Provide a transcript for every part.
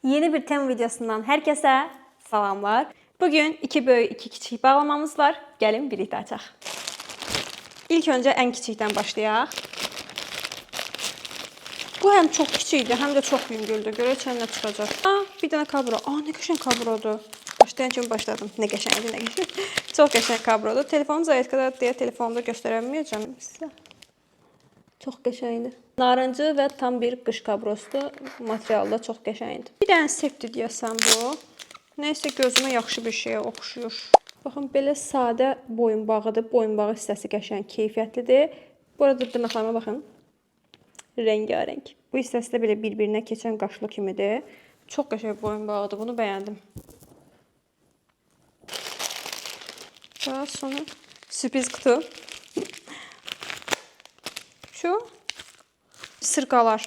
Yeni bir tema videosundan herkese salamlar. Bugün 2 böyük 2 kiçik bağlamamız var. Gəlin birlikdə açaq. İlk öncə ən kiçikdən başlayaq. Bu həm çox kiçikdir, həm də çox yüngüldür. Görək içəndə nə çıxacaq. Bir dənə kabro. Nə qəşəng kabrodur. Başlayan kimi başladım. Nə qəşəngdir, nə qəşəng. Çox qəşəng kabrodur. Telefonum zayetkada deyə telefonda göstərə bilməyəcəm sizə. Çox qəşəngdir. Narıncı və tam bir qış kabrosudur. Materialı da çox qəşəngdir. Bir dənə septi deyəsən bu. Nəysə gözümə yaxşı bir şeyə oxşuyur. Baxın, belə sadə boyunbağıdır. Boyunbağı hissəsi qəşəng, keyfiyyətlidir. Bu arada dırnaqlarıma baxın. Rəngarəng. Bu hissəsi də belə bir-birinə keçən qaşlı kimidir. Çox qəşəng boyunbağıdır. Bunu bəyəndim. Və sonra sürpriz kutu. Şu sırqalar.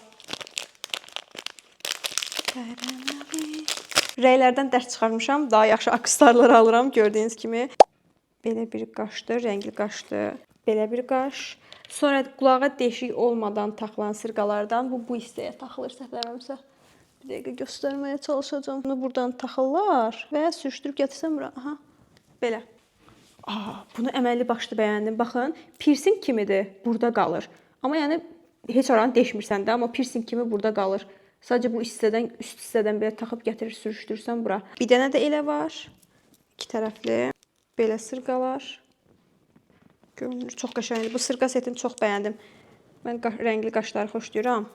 Rəylərdən dərs çıxarmışam. Daha yaxşı aksessuarlar alıram gördüyünüz kimi. Belə bir qaşdır, rəngli qaşdır. Belə bir qaş. Sonra qulağa deşik olmadan taxılan sırqalardan bu hissəyə taxılır səhvləmirəmsə. Bir dəqiqə göstərməyə çalışacağam. Bunu buradan taxırlar və sürüşdürüb gətirsəm bura. Aha. Belə. Bunu əməlli başlı bəyəndim. Baxın, piercing kimidir. Burada qalır. Amma yəni heç oranı deşmirsən də, amma piercing kimi burada qalır. Sadəcə bu hissədən, üst hissədən belə taxıb gətirir, sürüşdürsən bura. Bir dənə də elə var. İki tərəfli. Belə sırqalar. Görünür, çox qəşəngdir. Bu sırqa setini çox bəyəndim. Mən rəngli qaşları xoşlayıram.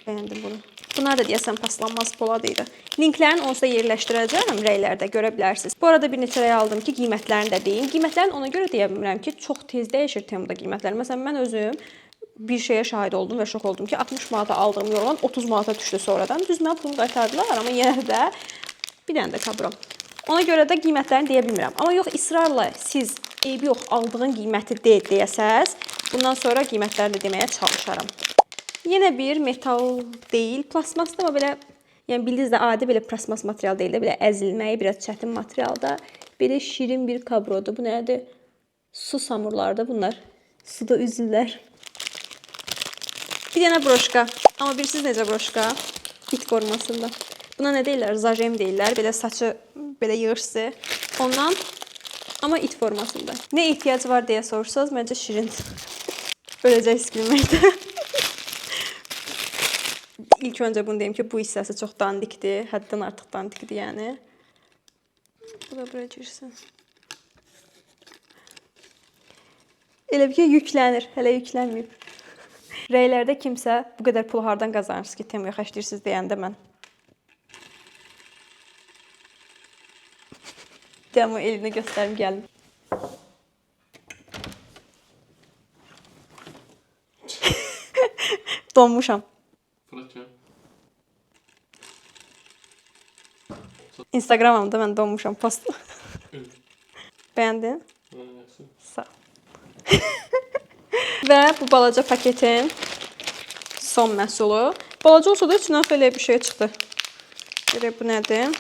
Bəyəndim bunu. Bunlar da deyəsən paslanmaz polad idi. Linklərini onsuz da yerləşdirəcəm rəylərdə, görə bilərsiniz. Bu arada bir neçə rəy aldım ki, qiymətlərini də deyim. Qiymətlərini ona görə deyə bilmirəm ki, çox tez dəyişir temada qiymətləri. Məsələn, mən özüm bir şeyə şahid oldum və şok oldum ki, 60 manata aldığım yorğan 30 manata düşdü sonradan. Düz mənə pulumu qaytardılar, amma yenə də bir dənə də kabro. Ona görə də qiymətlərini deyə bilmirəm. Amma yox, israrla siz eybi yox, aldığın qiyməti deyəsəz, bundan sonra qiymətlərini də deməyə çalışaram. Yenə bir metal deyil, plasmasdır, amma belə, yəni bildiniz də adi belə plasmas material deyil də, belə əzilməyi biraz çətin materialda. Belə şirin bir kabrodur. Bu nədir? Su samurlardır bunlar. Suda üzürlər. Bir dənə broşka. Amma bilirsiniz necə broşka? İt formasında. Buna nə deyirlər? Zajem deyirlər. Belə saçı belə yığırsız. Ondan, amma it formasında. Nə ehtiyac var deyə sorursanız, məncə şirindir. Öləcək bilməkdə. İlk öncə bunu deyim ki, bu hissəsi çox dandikdir. Həddən artıq dandikdir, yəni. Bu da buraya girsin. Elə bir ki, yüklənir. Hələ yüklənməyib. Rəylərdə kimsə bu qədər pul hardan qazanırsınız ki, temaya xərcləyirsiniz deyəndə mən. Demo elini göstərim, gəlin. Donmuşam. Instagramımda mən donmuşam post. Bəyəndin? Sağ ol. Və bu balaca paketin son məhsulu. Balaca olsa da içindən xeyli bir şey çıxdı. Görək bu nədir?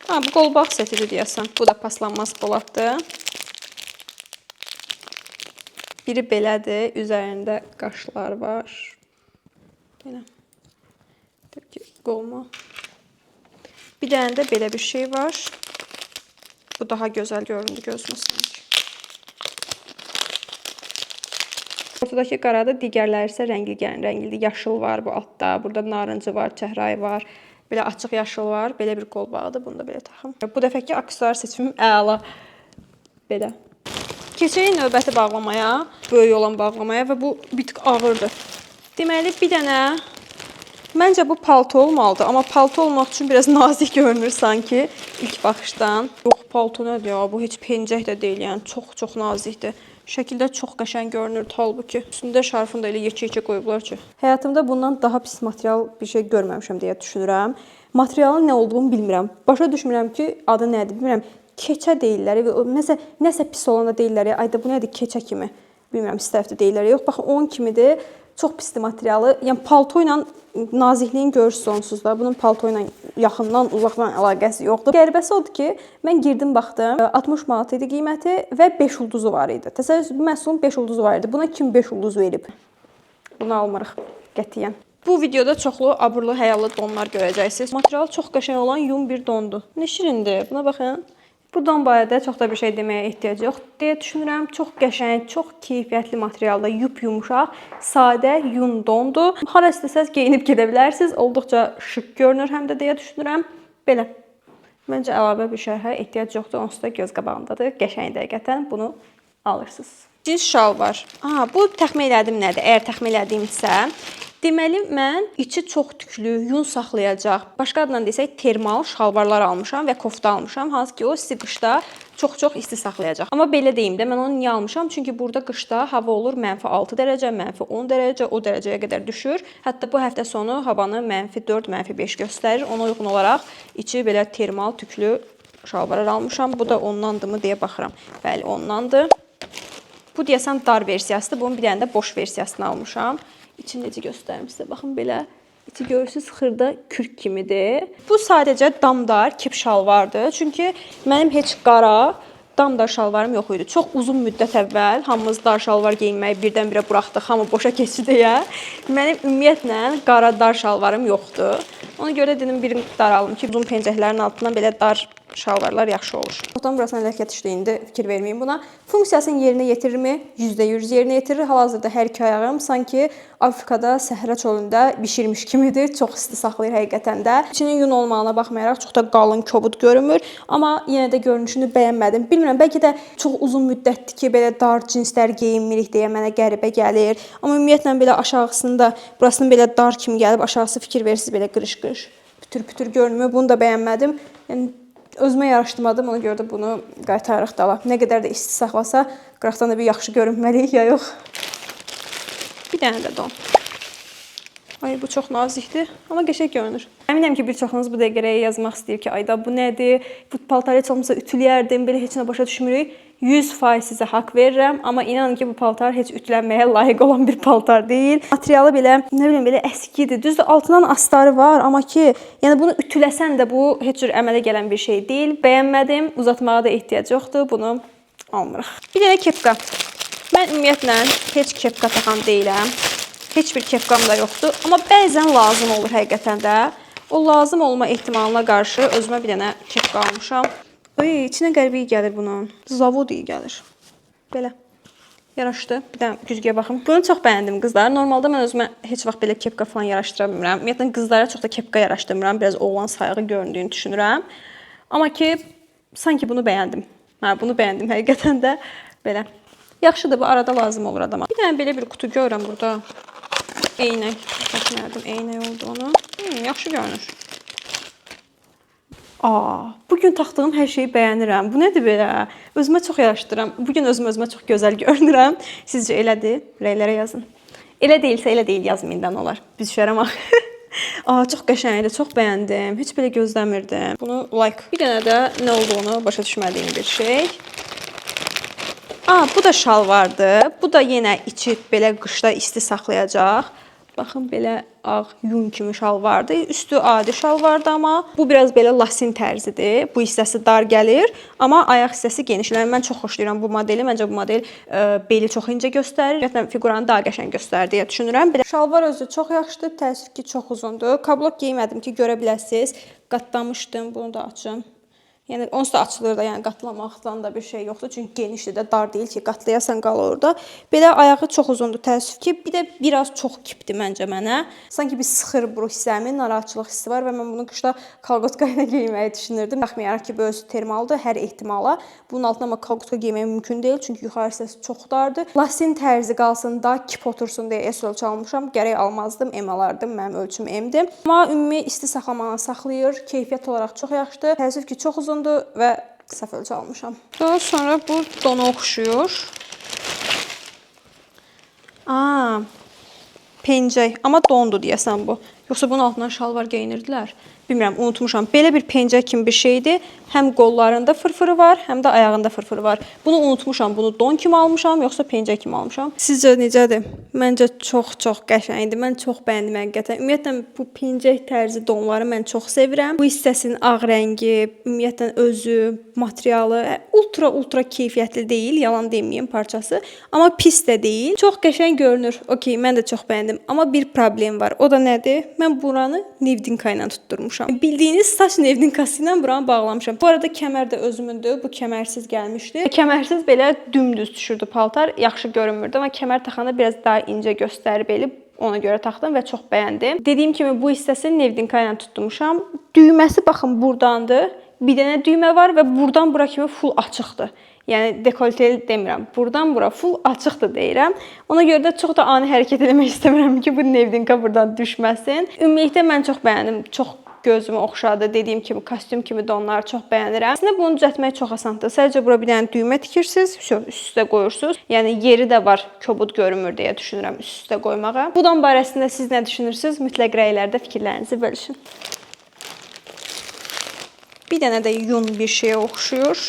Bu qolbaq setidir deyəsən. Bu da paslanmaz poladdır. Biri belədir. Üzərində qaşlar var. Belə. Deyək ki, qolma. Bir dənə də belə bir şey var. Bu daha gözəl göründü gözümə sanki. Ortadakı qaradır, digərləri isə rəngli. Yaşıl var bu altda. Burada narıncı var, çəhrayı var. Belə açıq yaşıl var. Belə bir qolbağıdır. Bunu da belə taxım. Bu dəfəki aksesuar seçimim əla. Belə. Keçək növbəti bağlamaya. Böyük olan bağlamaya və bu bir tık ağırdır. Deməli, bir dənə məncə bu palto olmalıdır. Amma palto olmaq üçün biraz nazik görünür sanki ilk baxışdan. Yox, palto nədir ya? Bu heç pencək də deyil. Yəni çox nazikdir. Şəkildə çox qəşəng görünür halbuki. Üstündə şarfını da elə yekə qoyublar ki. Həyatımda bundan daha pis material bir şey görməmişəm deyə düşünürəm. Materialın nə olduğunu bilmirəm. Başa düşmürəm ki, adı nədir bilmirəm. Keçə deyirlər. Nəsə pis olanda deyirlər. Ayda bu nədir? Keçə kimi. Bilmirəm, istəfdə deyirlər. Yox, baxın, onun kimidir. Çox pisdir materialı. Yəni palto ilə nazikliyin görürsünüz onsuz da. Bunun palto ilə yaxından, uzaqdan əlaqəsi yoxdur. Qəribəsi odur ki, mən girdim, baxdım. 60 manat idi qiyməti və 5 ulduzu var idi. Təsəvvür, bu məhsulun 5 ulduzu var idi. Buna kim 5 ulduz verib? Bunu almırıq qətiyyən. Bu videoda çoxlu aburlu həyallı donlar görəcəksiniz. Material çox qəşəng olan yun bir dondur. Nə şirindir. Buna baxın. Bu don barədə çox da bir şey deməyə ehtiyac yox deyə düşünürəm. Çox qəşəng, çox keyfiyyətli materialda, yumşaq, sadə yun dondur. Hara istəsəz geyinib gedə bilərsiniz. Olduqca şık görünür həm də deyə düşünürəm. Belə. Məncə əlavə bir şərhə ehtiyac yoxdur. Onsuz da göz qabağındadır. Qəşəng dəqiqətən bunu alırsınız. Cins şalvar. Bu təxmin elədim nədir? Əgər təxmin elədimsə, deməli mən içi çox tüklü, yun saxlayacaq, başqa adla desək termal şalvarlar almışam və kofta almışam. Hansı ki o sizi qışda çox isti saxlayacaq. Amma belə deyim də, mən onu niyə almışam? Çünki burada qışda hava olur -6 dərəcə, -10 dərəcə, o dərəcəyə qədər düşür. Hətta bu həftə sonu havanı -4, -5 göstərir. Ona uyğun olaraq içi belə termal tüklü şalvarlar almışam. Bu da onlandırmı deyə baxıram. Bəli, onlandır. Bu deyəsən dar versiyasıdır. Bunun bir dənə də boş versiyasını almışam. İçini necə göstərim sizə. Baxın belə. İçi görürsünüz xırda kürk kimidir. Bu sadəcə damdar kip şalvardır. Çünki mənim heç qara damdar şalvarım yox idi. Çox uzun müddət əvvəl hamımız dar şalvar geyinməyi birdən-birə buraxdıq. Hamı boşa keçdi deyə. Mənim ümumiyyətlə qara dar şalvarım yoxdur. Ona görə dedim birini dar alım ki, uzun pencəklərin altından belə dar şalvarlar yaxşı olur. Otan burasına hərəkət işləyində fikir verməyin buna. Funksiyasını yerinə yetirirmi? %100 yerinə yetirir. Hal-hazırda hər iki ayağım sanki Afrikada səhra çölündə bişirmiş kimidir. Çox isti saxlayır həqiqətən də. İçinin yun olmağına baxmayaraq çox da qalın, kobud görünmür. Amma yenə də görünüşünü bəyənmədim. Bilmirəm, bəlkə də çox uzun müddətdir ki, belə dar cinslər geyinmirik deyə mənə qəribə gəlir. Amma ümumiyyətlə belə aşağısında, burasının belə dar kimi gəlib, aşağısı fikir verirsiniz belə qırış-qırış, pütür-pütür görünmür. Bunu da bəyənmədim. Yəni özümə yaraşdırmadım, ona görə də bunu qaytarırıq dala. Nə qədər də isti saxlasa, qıraqdan da bir yaxşı görünməliyik ya yox. Bir dənə də don. Ay, bu çox nazikdir, amma qəşəng görünür. Əminəm ki, bir çoxunuz bu dəqiqəyə yazmaq istəyir ki, ayda bu nədir? Bu paltarı heç olmasa ütüləyərdim, belə heç nə başa düşmürük. 100% sizə haqq verirəm, amma inanın ki, bu paltar heç ütülənməyə layiq olan bir paltar deyil. Materialı belə, nə bilim, belə əskidir. Düzdür, altından astarı var, amma ki, yəni bunu ütüləsən də bu heç cür əmələ gələn bir şey deyil. Bəyənmədim, uzatmağa da ehtiyac yoxdur, bunu almırıq. Bir dənə kepka. Mən ümumiyyətlə heç kepka taxan deyiləm. Heç bir kepkam da yoxdur, amma bəzən lazım olur həqiqətən də. O lazım olma ehtimalına qarşı özümə bir dənə kepka almışam. Oy, içinə qəribə iyi gəlir bunun. Zavod iyi gəlir. Belə. Yaraşdı. Bir dənə güzgüyə baxın. Bunu çox bəyəndim qızlar. Normalda mən özümə heç vaxt belə kepka falan yaraşdıra bilmirəm. Ümumiyyətlə qızlara çox da kepka yaraşdırmıram. Biraz oğlan sayığı göründüyünü düşünürəm. Amma ki, sanki bunu bəyəndim. Bunu bəyəndim həqiqətən də. Belə. Yaxşıdır, bu arada lazım olur adama. Bir dənə belə bir kutu görürəm burada. Eynək. Baxmadım, eynək oldu onu. Yaxşı görünür. Bugün taxdığım hər şeyi bəyənirəm. Bu nədir belə? Özümə çox yaraşdırıram. Bugün özümə çox gözəl görünürəm. Sizcə elədir? Rəylərə yazın. Elə deyilsə elə deyil yazmayın da nə olar. Büzüşərəm axı. Çox qəşəngdir, çox bəyəndim. Heç belə gözləmirdim. Bunu like. Bir dənə də nə olduğunu başa düşmədiyim bir şey. Bu da şalvardır. Bu da yenə içi belə qışda isti saxlayacaq. Baxın, belə ağ yun kimi şalvardır. Üstü adi şalvardır, amma bu biraz belə lasin tərzidir. Bu hissəsi dar gəlir, amma ayaq hissəsi genişlənir. Mən çox xoşlayıram bu modeli. Məncə bu model beli çox incə göstərir. Ümumiyyətlə figuranı daha qəşəng göstərir deyə düşünürəm. Belə şalvar özü çox yaxşıdır. Təəssüf ki, çox uzundur. Kablok geymədim ki, görə biləsiniz. Qatlamışdım. Bunu da açım. Yəni onsuz da açılır da, yəni qatlamaqdan da bir şey yoxdur. Çünki genişdir də, dar deyil ki, qatlayasan qalır orada. Belə ayağı çox uzundur təəssüf ki. Bir də biraz çox kipdir məncə mənə. Sanki bir sıxır bu hissəmin, narahatçılıq hissi var və mən bunu qışda kalqotka ilə geyməyi düşünürdüm. Baxmayaraq ki, bu özü termaldır, hər ehtimala. Bunun altına amma kalqotka geymək mümkün deyil, çünki yuxarı hissəsi çox dardır. Lasin tərzi qalsın da, kip otursun deyə S ölçü almışam. Gərək almazdım, M alardım. Mənim ölçüm M-dir. Amma ümumi isti saxlamağını saxlayır. Keyfiyyət olaraq çox yaxşıdır. Təəssüf ki, çox uzun və səhv ölçü almışam. Daha sonra bu dona oxşuyur. Pencək. Amma dondur deyəsən bu. Yoxsa bunun altından şalvar geyinirdilər. Bilmirəm, unutmuşam. Belə bir pencək kimi bir şeydir. Həm qollarında fırfırı var, həm də ayağında fırfırı var. Bunu unutmuşam. Bunu don kimi almışam, yoxsa pencək kimi almışam. Sizcə necədir? Məncə çox qəşəngdir. Mən çox bəyəndim həqiqətən. Ümumiyyətlə bu pencək tərzi donları mən çox sevirəm. Bu hissəsinin ağ rəngi, ümumiyyətlə özü, materialı ultra keyfiyyətli deyil, yalan deməyim parçası, amma pis də deyil. Çox qəşəng görünür. Okay, mən də çox bəyəndim. Amma bir problem var. O da nədir? Mən buranı nevdinka ilə tutturmuşam. Bildiyiniz saç nevdinkası ilə buranı bağlamışam. Bu arada kəmər də özümündür. Bu kəmərsiz gəlmişdi. Kəmərsiz belə dümdüz düşürdü paltar. Yaxşı görünmürdü, amma kəmər taxanda biraz daha incə göstərir beli. Ona görə taxdım və çox bəyəndim. Dediyim kimi bu hissəsini nevdinka ilə tutmuşam. Düyməsi baxın burdandır. Bir dənə düymə var və burdan bura kimi full açıqdır. Yəni dekolteli demirəm. Burdan bura full açıqdır deyirəm. Ona görə də çox da ani hərəkət etmək istəmirəm ki, bu nevdinka burdan düşməsin. Ümumiyyətlə mən çox bəyəndim. Çox gözümü oxşadı. Dediyim kimi kostyum kimi donları çox bəyənirəm. Əslində bunu düzəltmək çox asandır. Sadəcə bura bir dənə düymə tikirsiniz, üst-üstə qoyursunuz. Yəni yeri də var, kobud görünmür deyə düşünürəm üst-üstə qoymağa. Bundan barəsində siz nə düşünürsünüz? Mütləq rəylərdə fikirlərinizi bölüşün. Bir dənə də yun bir şeyə oxşuyur.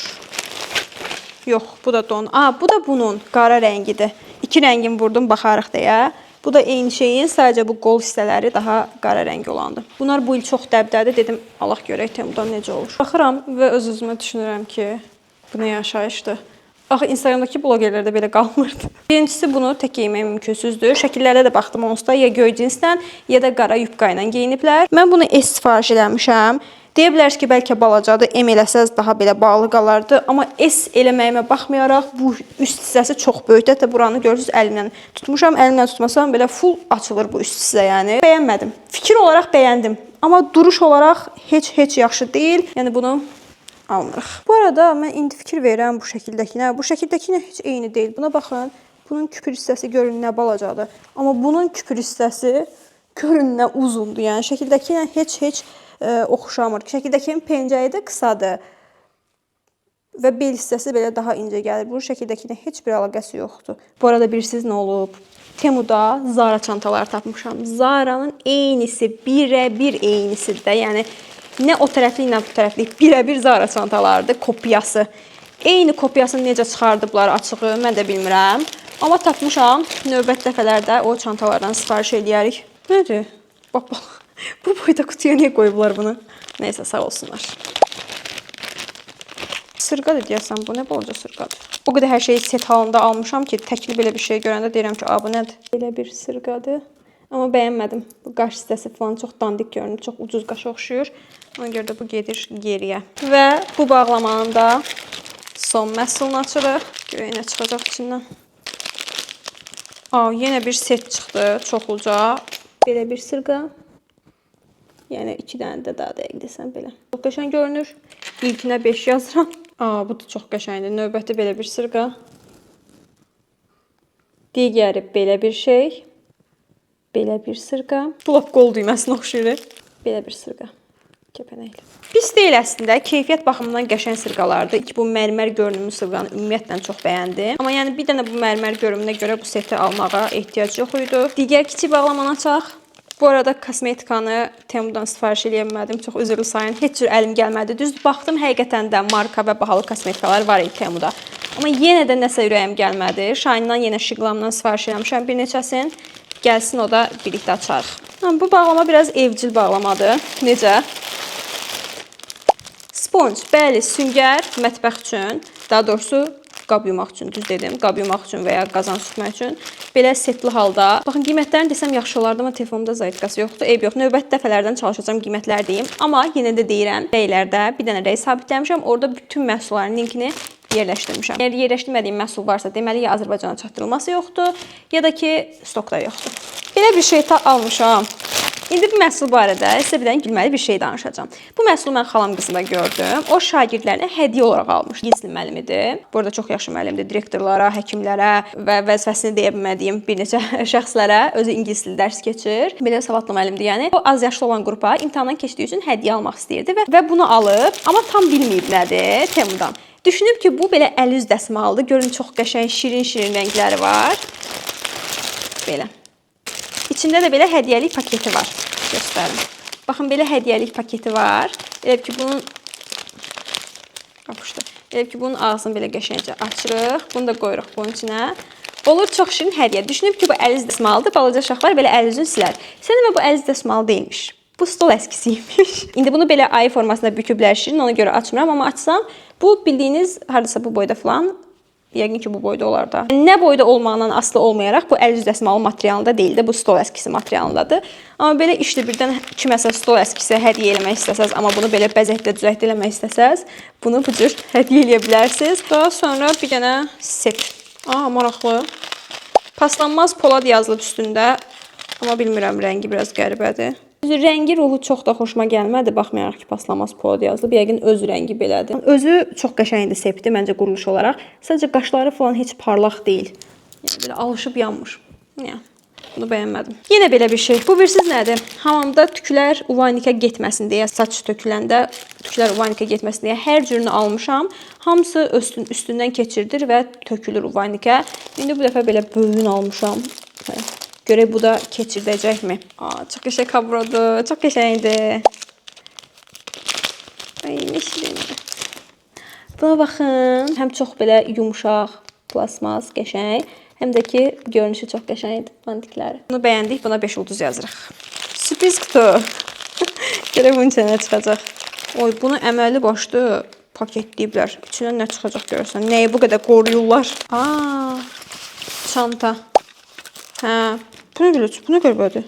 Yox, bu da don. Bu da bunun qara rəngidir. İki rəngin vurdum, baxarıq deyə. Bu da eyni şeyin, sadəcə bu qol hissələri daha qara rəng olandır. Bunlar bu il çox dəbdədir. Dedim, Allah görək Temudan necə olur. Baxıram və öz-özümə düşünürəm ki, bu nə yaşayışdır. Axı Instagramdakı blogerlərdə belə qalmırdı. Birincisi bunu tək geymək mümkünsüzdür. Şəkillərdə də baxdım onsuz da ya göy cinsdən, ya da qara yubka ilə geyiniblər. Mən bunu S sifariş eləmişəm. Deyə bilərsiniz ki, bəlkə balacadır, M eləsəz daha belə bağlı qalardı. Amma S eləməyimə baxmayaraq, bu üst hissəsi çox böyükdür. Hətta buranı görürsünüz, əlimlə tutmuşam. Əlimlə tutmasam belə full açılır bu üst hissə, yəni. Bəyənmədim. Fikir olaraq bəyəndim. Amma duruş olaraq heç yaxşı deyil. Yəni bunu almırıq. Bu arada mən indi fikir verirəm bu şəkildəkinə. Bu şəkildəkinə heç eyni deyil. Buna baxın. Bunun küpür hissəsi görün nə balacadır. Amma bunun küpür hissəsi görün nə uzundur. Yəni şəkildəkinə heç oxşamır. Şəkildəkinin pencəyi də qısadır və bel hissəsi belə daha incə gəlir. Bu şəkildəkinə heç bir əlaqəsi yoxdur. Bu arada bilirsiniz nə olub? Temuda Zara çantalar tapmışam. Zara'nın eynisi, birə-bir eynisidir də. Yəni nə o tərəfli, nə bu tərəfli birə-bir Zara çantalardır, kopyası. Eyni kopyasını necə çıxardıblar açığı, mən də bilmirəm. Amma tapmışam. Növbət dəfələrdə o çantalardan sifariş eləyərik. Nədir? Bax. Bu boyda qutuya niyə qoyublar bunu? Neysə, sağ olsunlar. Sırqadır deyəsən, bu nə balaca sırqadır. O qədər hər şeyi set halında almışam ki, təkli belə bir şey görəndə deyirəm ki, bu nədir? Belə bir sırqadır. Amma bəyənmədim. Bu qaş hissəsi falan çox dandik görünür, çox ucuz qaşa oxşuyur. Ona görə də bu gedir geriyə. Və bu bağlamanın da son məhsulunu açırıq. Görək nə çıxacaq içindən. Yenə bir set çıxdı, çox uca. Belə bir sırqa. Yəni 2 dənə də daha dəqiq desəm belə. Çox qəşəng görünür. İlkinə 5 yazıram. Bu da çox qəşəngdir. Növbəti belə bir sırqa. Digəri belə bir şey. Belə bir sırqa. Bu lap qol düyməsinə oxşuyur. Belə bir sırqa. Kəpənəkli. Pis deyil əslində. Keyfiyyət baxımından qəşəng sırqalardır. Bu mərmər görünümlü sırqanı ümumiyyətlə çox bəyəndim. Amma yəni bir dənə bu mərmər görünümünə görə bu seti almağa ehtiyac yox idi. Digər kiçik bağlamanı açaq. Bu arada kosmetikanı Temudan sifariş eləmədim. Çox üzrlü sayın. Heç cür əlim gəlmədi. Düzdür, baxdım, həqiqətən də marka və bahalı kosmetikalar var idi Temuda. Amma yenə də nəsə ürəyim gəlmədi. Shine'dan yenə Şiqlamdan sifariş eləmişəm bir neçəsini. Gəlsin, o da birlikdə açarıq. Bu bağlama biraz evcil bağlamadır. Necə? Sponge, bəli, süngər mətbəx üçün, daha doğrusu qab yumaq üçün, düz dedim, qab yumaq üçün və ya qazan sütmək üçün belə setli halda. Baxın, qiymətlərini desəm yaxşı olardı, amma telefonumda zayıfqası yoxdur. Eyb yox, növbəti dəfələrdən çalışacağam qiymətlər deyim. Amma yenə də deyirəm, rəylərdə bir dənə rəy sabitləmişəm. Orada bütün məhsulların linkini yerləşdirmişəm. Əgər yerləşdirmədiyim məhsul varsa, deməli ya Azərbaycana çatdırılması yoxdur, ya da ki, stokda yoxdur. Belə bir şey almışam. İndi bu məhsul barədə sizə bir dənə gülməli bir şey danışacağam. Bu məhsulu mən xalam qızında gördüm. O şagirdlərinə hədiyyə olaraq almış. İngilis dili müəllimidir. Bu arada çox yaxşı müəllimdir. Direktorlara, həkimlərə və vəzifəsini deyə bilmədiyim bir neçə şəxslərə özü ingilis dili dərs keçir. Belə savadlı müəllimdir yəni. O az yaşlı olan qrupa imtahandan keçdiyi üçün hədiyyə almaq istəyirdi və bunu alıb, amma tam bilməyib nədir Temudan. Düşünüb ki, bu belə əl üz dəsmaldır. Görün, çox qəşəng, şirin rəngləri var. Belə. İçində də belə hədiyyəlik paketi var. Göstərim. Baxın, belə hədiyyəlik paketi var. Elə ki, bunun ağzını belə qəşəngcə açırıq. Bunu da qoyuruq bunun içinə. Olur, çox şirin hədiyyə. Düşünüb ki, bu əl üz dəsmalıdır. Balaca uşaqlar belə əl üzünü silər. Sən demə, bu əl üz dəsmalı deyilmiş. Bu stol əskisiymiş. İndi bunu belə ayı formasında büküblər şirin, ona görə açmıram, amma açsam bu bildiyiniz hardasa bu boyda falan. Yəqin ki, bu boyda olar da. Nə boyda olmağından asılı olmayaraq bu əl yüzdəsimalı materialında deyil də, bu stol əskisi materialındadır. Amma belə işli birdən kiməsə stol əskisi hədiyyə eləmək istəsəz, amma bunu belə bəzəkdə düzəkdə eləmək istəsəz, bunu bu cür hədiyyə eləyə bilərsiniz. Daha sonra bir dənə sep. Maraqlı. Paslanmaz polad yazılıb üstündə, amma bilmirəm, rəngi biraz qəribədir. Rəngi ruhu çox da xoşuma gəlmədi, baxmayaraq ki, paslanmaz polad yazılıb. Yəqin öz rəngi belədir. Özü çox qəşəngdir sepdir, məncə quruluş olaraq. Sadəcə qaşları falan heç parlaq deyil. Yəni belə alışıb yanmır. Bunu bəyənmədim. Yenə belə bir şey. Bu birsiz nədir? Hamamda tüklər uvanikə getməsin deyə, saç töküləndə tüklər uvanikə getməsin deyə hər cürünü almışam. Hamısı üstündən keçirdir və tökülür uvanikə. İndi bu dəfə belə böyüyün almışam. Görək bu da keçirdəcəkmi? Çox qəşəng kabrodur. Çox qəşəngdir. Ay, nə şirindir. Buna baxın. Həm çox belə yumuşaq, plasmas, qəşəng. Həm də ki, görünüşü çox qəşəngdir bantikləri. Bunu bəyəndik, buna 5 ulduz yazırıq. Sürpriz kutu. Görək bunun içində nə çıxacaq. Oy, bunu əməli başlı paketləyiblər. İçindən nə çıxacaq görürsən. Nəyi bu qədər qoruyurlar? Çanta. Bu nə bilir? Bu nə qərbədir?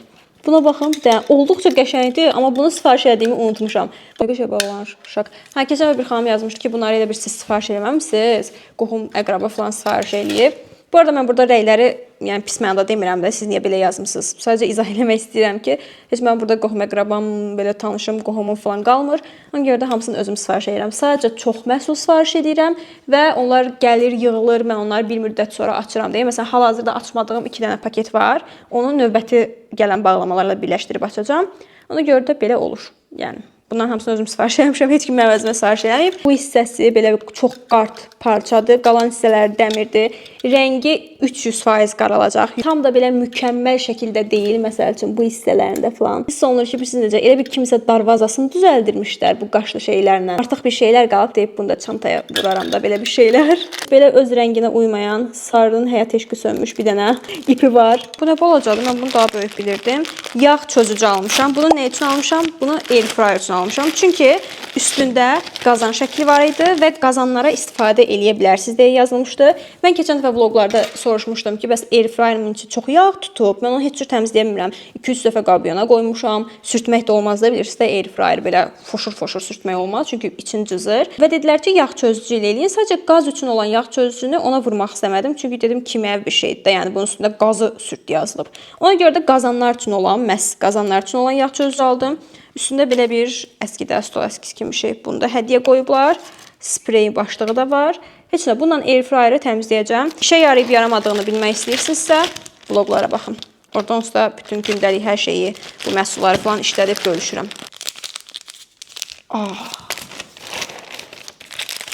Buna baxın, bir də olduqca qəşəngdir, amma bunu sifariş edədiyimi unutmuşam. Başqa şey bağlanır, şak. Keçən bir xanım yazmışdı ki, bunları elə bir siz sifariş eləməmisiniz. Qohum, əqraba falan sifariş eləyib. Bu arada mən burada rəyləri, yəni pis mənada demirəm də, siz niyə belə yazmısınız? Sadəcə izah eləmək istəyirəm ki, heç mən burada qohum, əqrabam, belə tanışım, qohumum falan qalmır. Ona görə də hamısını özüm sifariş edirəm. Sadəcə çox məhsul sifariş edirəm və onlar gəlir, yığılır, mən onları bir müddət sonra açıram deyə. Məsələn, hal-hazırda açmadığım 2 dənə paket var. Onu növbəti gələn bağlamalarla birləşdirib açacağam. Ona görə də belə olur. Yəni bunların hamısını özüm sifariş eləmişəm, heç kim mənim əvəzimə sifariş eləməyib. Bu hissəsi belə çox qart parçadır, qalan hissələri dəmirdir. Rəngi 300% qaralacaq. Tam da belə mükəmməl şəkildə deyil, məsəl üçün bu hissələrində falan. Hiss olunur ki, bilirsiniz necə, elə bir kimsə darvazasını düzəldirmişlər bu qaşlı şeylərlə. Artıq bir şeylər qalıb deyib bunu da çantaya vuraram da belə bir şeylər. Belə öz rənginə uymayan, sarının həyat eşqi sönmüş bir dənə ipi var. Bu nə balacadır? Mən bunu daha böyük bilirdim. Yağ çözücü almışam. Bunu nə üçün almışam? Bunu air fryer üçün almışam. Çünki üstündə qazan şəkli var idi və qazanlara istifadə eləyə bilərsiniz deyə yazılmışdı. Mən keçən dəfə vloqlarda soruşmuşdum ki, bəs air fryerin içi çox yağ tutub. Mən onu heç cür təmizləyə bilmirəm. 2-3 dəfə qabiyana qoymuşam. Sürtmək də olmaz da, bilirsiniz də air fryer belə foşur-foşur sürtmək olmaz, çünki için cızır. Və dedilər ki, yağ çözücü ilə eləyin. Sadəcə qaz üçün olan yağ çözücünü ona vurmaq istəmədim, çünki dedim kimyəvi bir şeydir də, yəni bunun üstündə qazı sürt yazılıb. Ona görə də qazanlar üçün olan, məhz qazanlar üçün olan yağ çözücü aldım. Üstündə belə bir əskidə stol əskisi kimi şey. Bunu da hədiyyə qoyublar. Sprey başlığı da var. Heç nə, bununla air fryer'ı təmizləyəcəm. İşə yarayıb yaramadığını bilmək istəyirsinizsə, vloqlara baxın. Oradan sonra bütün gündəlik hər şeyi, bu məhsulları falan işlədib bölüşürəm.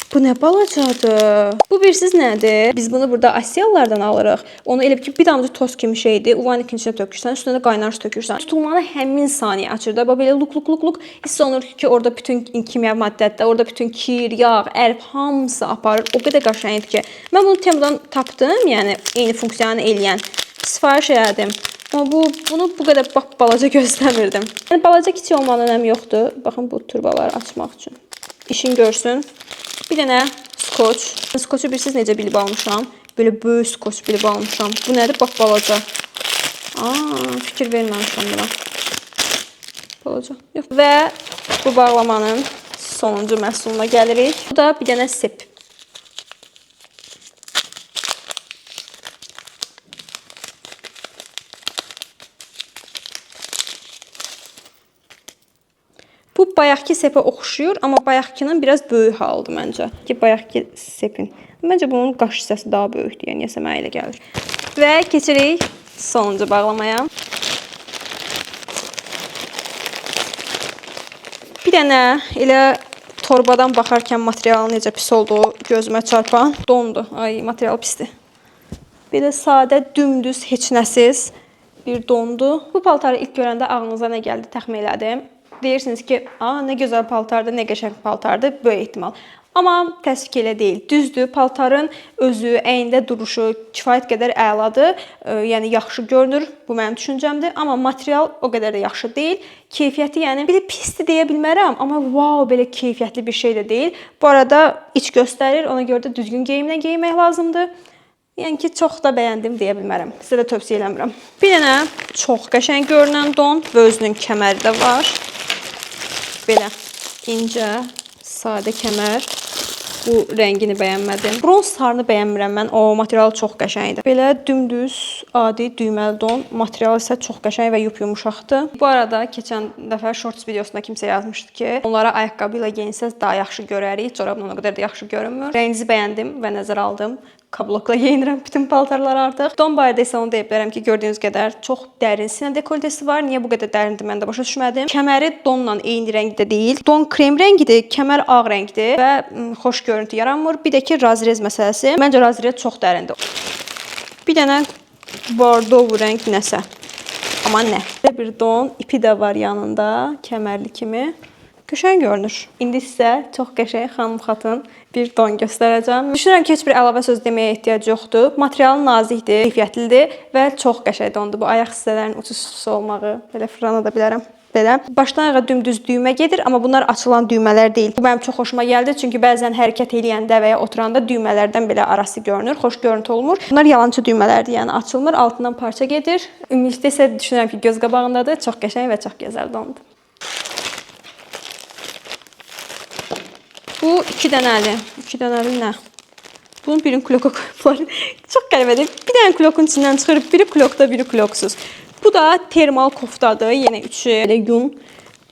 Bu nə balacadır? Bu birsiz nədir? Biz bunu burada Asiyalılardan alırıq. Onu elə ki, bir damcı toz kimi şeydir. Uvanikin içinə tökürsən, üstünə də qaynar su tökürsən. Tutulmanı həmin saniyə açır da. Belə luk. Hiss olunur ki, orada bütün kimyəvi maddələr, orada bütün kir, yağ, ərq hamısı aparır. O qədər qəşəngdir ki. Mən bunu Temudan tapdım, yəni eyni funksiyanı eləyən. Sifariş elədim. Amma bunu bu qədər balaca gözləmirdim. Yəni balaca kiçik olmanın önəmi yoxdur. Baxın bu turbaları açmaq üçün. İşin görsün. Bir dənə skoç. Skoçu bilirsiniz necə bilib almışam? Böyle böyük skoç bilib almışam. Bu nədir? Bax balaca. Fikir verməmişəm buna. Balaca. Yox. Və bu bağlamanın sonuncu məhsuluna gəlirik. Bu da bir dənə sep. Bu bayaqki sepə oxşuyur, amma bayaqkının biraz böyük halıdır məncə. Ki bayaqki sepin. Məncə bunun qaş hissəsi daha böyükdür, yəni nəsə mənə elə gəlir. Və keçirik sonuncu bağlamaya. Bir dənə elə torbadan baxarkən materialın necə pis olduğu gözümə çarpan dondu. Ay, material pisdir. Belə sadə, dümdüz, heç nəsiz bir dondu. Bu paltarı ilk görəndə ağlınıza nə gəldi, təxmin elədim. Deyirsiniz ki, nə gözəl paltardır, nə qəşəng paltardır, böyük ehtimal. Amma təəssüf ki, elə deyil. Düzdür, paltarın özü, əynində duruşu kifayət qədər əladır. Yəni yaxşı görünür. Bu mənim düşüncəmdir. Amma material o qədər də yaxşı deyil. Keyfiyyəti yəni belə pisdir deyə bilmərəm, amma wow, belə keyfiyyətli bir şey də deyil. Bu arada iç göstərir. Ona görə də düzgün geyimlə geyinmək lazımdır. Yəni ki, çox da bəyəndim deyə bilmərəm. Sizə də tövsiyə eləmirəm. Bir dənə çox qəşəng görünən don və özünün kəməri də var. Belə incə, sadə kəmər. Bu rəngini bəyənmədim. Bronz sarını bəyənmirəm mən. O material çox qəşəngdir. Belə dümdüz, adi düyməli don. Material isə çox qəşəng və yumşaqdır. Bu arada keçən dəfə shorts videosunda kimsə yazmışdı ki, onlara ayaqqabı ilə geyinsəz daha yaxşı görərik. Corabla o qədər də yaxşı görünmür. Rənginizi bəyəndim və nəzərə aldım. Kablokla geyinirəm bütün paltarları artıq. Don barədə isə onu deyə bilərəm ki, gördüyünüz qədər çox dərin sinə dekoltesi var. Niyə bu qədər dərindir, mən də başa düşmədim. Kəməri donla eyni rəngdə deyil. Don krem rəngidir, kəmər ağ rəngdir və xoş görüntü yaranmır. Bir də ki, razrez məsələsi. Məncə razrez çox dərindir. Bir dənə bordo rəng nəsə. Amma nə? Bir don, ipi də var yanında, kəmərli kimi. Qəşəng görünür. İndi sizə çox qəşəng xanım xatın bir don göstərəcəm. Düşünürəm ki, heç bir əlavə söz deməyə ehtiyac yoxdur. Materialı nazikdir, keyfiyyətlidir və çox qəşəng dondur. Bu ayaq hissələrinin uçuş olmağı belə fırlana da bilərəm. Belə. Başdan ayağa dümdüz düymə gedir, amma bunlar açılan düymələr deyil. Bu mənim çox xoşuma gəldi, çünki bəzən hərəkət eləyəndə və ya oturanda düymələrdən belə arası görünür, xoş görüntü olmur. Bunlar yalançı düymələrdir, yəni açılmır, altından parça gedir. Ümumilikdə isə düşünürəm ki, göz qabağındadır, çox qəşəng və çox gözəl dondur. Bu 2 dənəli. 2 dənəli nə? Bunun birini kloka koyublar. Çox qəribədir. Bir dənə klokun içindən çıxırıb, biri klokda, biri kloksuz. Bu da termal koftadır. Yenə üçü yun,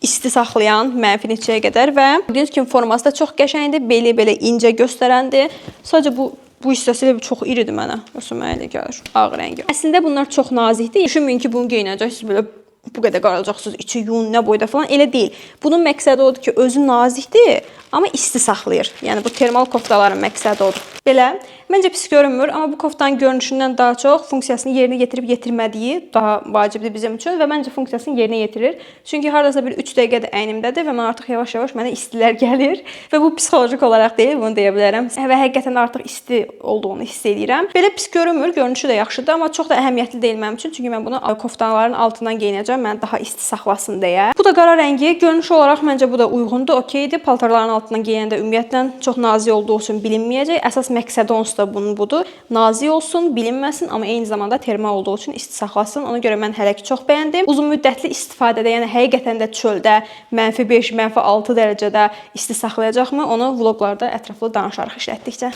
isti saxlayan, mənfi neçəyə qədər və gördüyünüz kimi forması da çox qəşəngdir. Beli belə incə göstərəndir. Sadəcə bu hissəsi də çox iridir mənə. Yoxsa mənə elə gəlir. Ağ rəngi. Əslində bunlar çox nazikdir. Düşünməyin ki, bunu geyinəcəksiniz belə bu qədər qaralacaqsınız, içi yun, nə boyda falan. Elə deyil. Bunun məqsədi odur ki, özü nazikdir, amma isti saxlayır. Yəni bu termal koftaların məqsədi odur. Belə, məncə pis görünmür, amma bu koftanın görünüşündən daha çox funksiyasını yerinə yetirib yetirmədiyi daha vacibdir bizim üçün və məncə funksiyasını yerinə yetirir. Çünki hardasa bir 3 dəqiqədir əynimdədir və mən artıq yavaş-yavaş mənə istilər gəlir və bu psixolojik olaraq deyil, bunu deyə bilərəm. Və həqiqətən artıq isti olduğunu hiss edirəm. Belə pis görünmür, görünüşü də yaxşıdır, amma çox da əhəmiyyətli deyil mənim üçün, çünki mən bunu koftaların altından geyinəcəm, mən daha isti saxlasın deyə. Bu da qara rəngi, görünüş olaraq məncə bu da uyğundur, okeydir. Paltarların altından geyinəndə ümumiyyətlə çox nazik olduğu üçün bilinməyəcək. Əsas məqsədi onsuz da bunun budur. Nazik olsun, bilinməsin, amma eyni zamanda termal olduğu üçün isti saxlasın. Ona görə mən hələ ki çox bəyəndim. Uzun müddətli istifadədə, yəni həqiqətən də çöldə -5, -6 dərəcədə isti saxlayacaqmı? Onu vloqlarda ətraflı danışarıq işlətdikcə.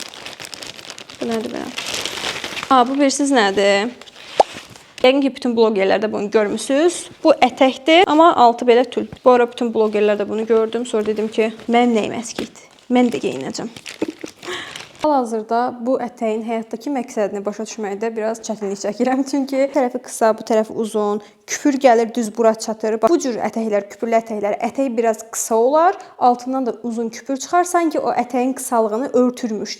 Bu nədir belə? Bu bilirsiniz nədir? Yəqin ki, bütün blogerlərdə bunu görmüsünüz. Bu ətəkdir, amma altı belə tül. Bu ara bütün blogerlərdə bunu gördüm. Sonra dedim ki, mənim nəyim əskikdir? Mən də geyinəcəm. Hal-hazırda bu ətəyin həyatdakı məqsədini başa düşməkdə biraz çətinlik çəkirəm. Çünki tərəfi qısa, bu tərəfi uzun, küpür gəlir, düz bura çatır. Bu cür ətəklər, küpürlü ətəklər, ətək biraz qısa olar, altından da uzun küpür çıxar. Sanki o ətəyin qısalığını örtürmüş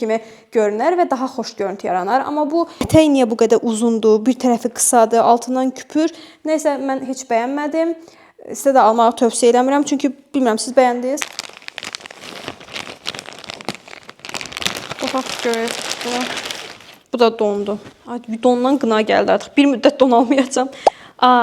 kimi görünər və daha xoş görüntü yaranar. Amma bu ətək niyə bu qədər uzundur, bir tərəfi qısadır, altından küpür. Nəysə, mən heç bəyənmədim. Sizə də almağı tövsiyə eləmirəm, çünki bilmirəm, siz bəyəndiniz. Baxaq görək. Bu da dondu. Dondan qına gəldi artıq. Bir müddət don almayacağam.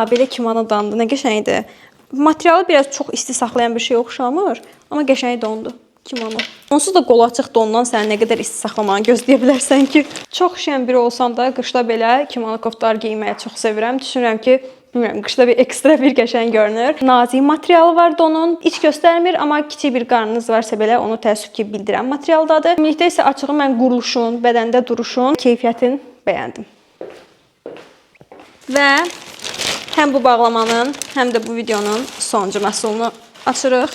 Belə kimono dondu. Nə qəşəngdir. Materialı biraz çox isti saxlayan bir şey oxşamır, amma qəşəng dondu. Kimono. Onsuz da qolu açıq dondan sən nə qədər isti saxlamanı gözləyə bilərsən ki. Çox şən biri olsam da qışda belə kimono koftalar geyinməyə çox sevirəm. Düşünürəm ki, bilmirəm, qışda bir ekstra bir qəşəng görünür. Nazik materialı var donun. İç göstərmir, amma kiçik bir qarnınız varsa belə onu təəssüf ki, bildirən materialdadır. Ümumilikdə isə açığı mən quruluşun, bədəndə duruşun, keyfiyyətin bəyəndim. Və həm bu bağlamanın, həm də bu videonun sonuncu məhsulunu açırıq.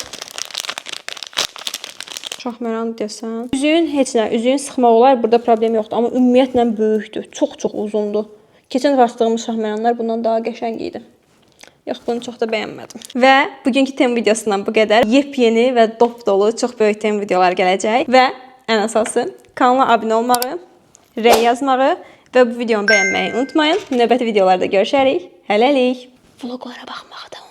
Şahməran desən. Üzüyün heç nə, üzüyün sıxmaq olar, burada problem yoxdur. Amma ümumiyyətlə böyükdür, çox uzundur. Keçən açdığımız şahməranlar bundan daha qəşəng idi. Yox, bunu çox da bəyənmədim. Və bugünkü tem videosundan bu qədər. Yepyeni və dop dolu çox böyük tem videolar gələcək. Və ən əsası kanala abunə olmağı, rəy yazmağı və bu videonu bəyənməyi unutmayın. Növbəti videolarda görüşərik. Hələlik. Vloglara baxmağı da unutmayın.